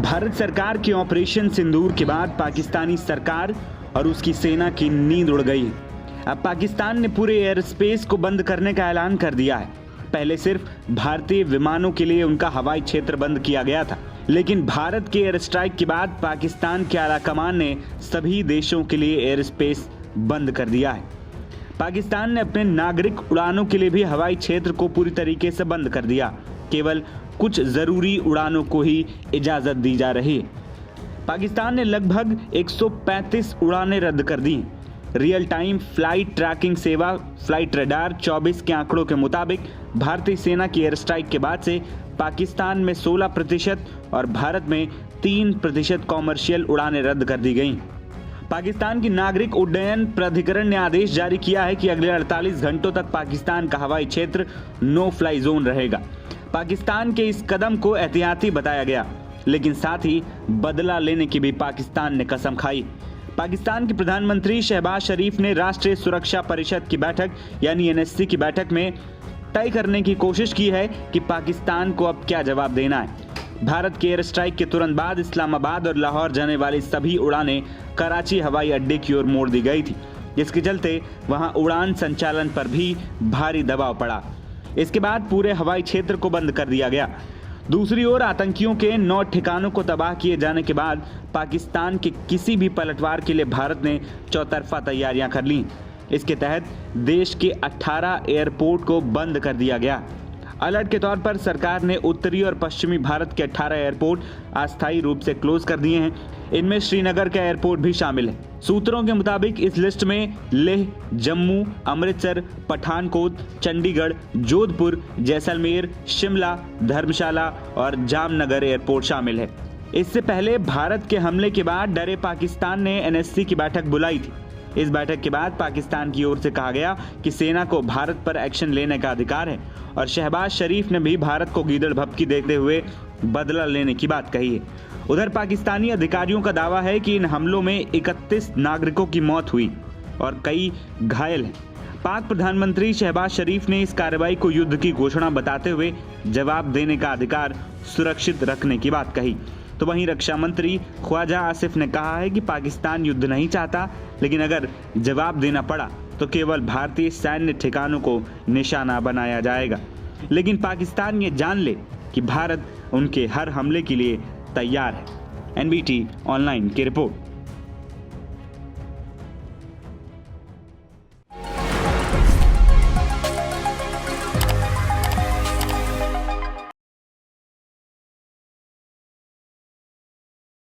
भारत सरकार के ऑपरेशन सिंदूर के बाद पाकिस्तानी सरकार और उसकी सेना की नींद उड़ गई। अब पाकिस्तान ने पूरे एयर स्पेस को बंद करने का ऐलान कर दिया है। पहले सिर्फ भारतीय विमानों के लिए उनका हवाई क्षेत्र बंद किया गया था, लेकिन भारत के एयर स्ट्राइक के बाद पाकिस्तान के आला कमान ने सभी देशों के लिए एयर स्पेस बंद कर दिया है। पाकिस्तान ने अपने नागरिक उड़ानों के लिए भी हवाई क्षेत्र को पूरी तरीके से बंद कर दिया। केवल कुछ जरूरी उड़ानों को ही इजाजत दी जा रही है। पाकिस्तान ने लगभग 135 उड़ानें रद्द कर दी। रियल टाइम फ्लाइट ट्रैकिंग सेवा फ्लाइट रडार 24 के आंकड़ों के मुताबिक भारतीय सेना की एयर स्ट्राइक के बाद से पाकिस्तान में 16% और भारत में 3% कॉमर्शियल उड़ानें रद्द कर दी गईं। पाकिस्तान की नागरिक उड्डयन प्राधिकरण ने आदेश जारी किया है कि अगले 48 घंटों तक पाकिस्तान का हवाई क्षेत्र नो फ्लाई जोन रहेगा। पाकिस्तान के इस कदम को एहतियाती बताया गया, लेकिन साथ ही बदला लेने की भी पाकिस्तान ने कसम खाई। पाकिस्तान के प्रधानमंत्री शहबाज शरीफ ने राष्ट्रीय सुरक्षा परिषद की बैठक यानी एनएससी की बैठक में तय करने की कोशिश की है कि पाकिस्तान को अब क्या जवाब देना है। भारत के एयर स्ट्राइक के तुरंत बाद इस्लामाबाद और लाहौर जाने वाली सभी उड़ानें कराची हवाई अड्डे की ओर मोड़ दी गई थी, जिसके चलते वहां उड़ान संचालन पर भी भारी दबाव पड़ा। इसके बाद पूरे हवाई क्षेत्र को बंद कर दिया गया। दूसरी ओर आतंकियों के 9 ठिकानों को तबाह किए जाने के बाद पाकिस्तान के किसी भी पलटवार के लिए भारत ने चौतरफा तैयारियां कर लीं। इसके तहत देश के 18 एयरपोर्ट को बंद कर दिया गया। अलर्ट के तौर पर सरकार ने उत्तरी और पश्चिमी भारत के 18 एयरपोर्ट अस्थायी रूप से क्लोज कर दिए हैं। इनमें श्रीनगर का एयरपोर्ट भी शामिल है। सूत्रों के मुताबिक इस लिस्ट में लेह, जम्मू, अमृतसर, पठानकोट, चंडीगढ़, जोधपुर, जैसलमेर, शिमला, धर्मशाला और जामनगर एयरपोर्ट शामिल है। इससे पहले भारत के हमले के बाद डरे पाकिस्तान ने एनएससी की बैठक बुलाई थी। इस बैठक के बाद पाकिस्तान की ओर से कहा गया कि सेना को भारत पर एक्शन लेने का अधिकार है और शहबाज शरीफ ने भी भारत को गीदड़ भभकी देते हुए बदला लेने की बात कही है। उधर पाकिस्तानी अधिकारियों का दावा है कि इन हमलों में 31 नागरिकों की मौत हुई और कई घायल हैं। पाक प्रधानमंत्री शहबाज शरीफ ने इस कार्रवाई को युद्ध की घोषणा बताते हुए जवाब देने का अधिकार सुरक्षित रखने की बात कही। तो वहीं रक्षा मंत्री ख्वाजा आसिफ ने कहा है कि पाकिस्तान युद्ध नहीं चाहता, लेकिन अगर जवाब देना पड़ा तो केवल भारतीय सैन्य ठिकानों को निशाना बनाया जाएगा। लेकिन पाकिस्तान ये जान ले कि भारत उनके हर हमले के लिए तैयार है। एनबीटी ऑनलाइन की रिपोर्ट।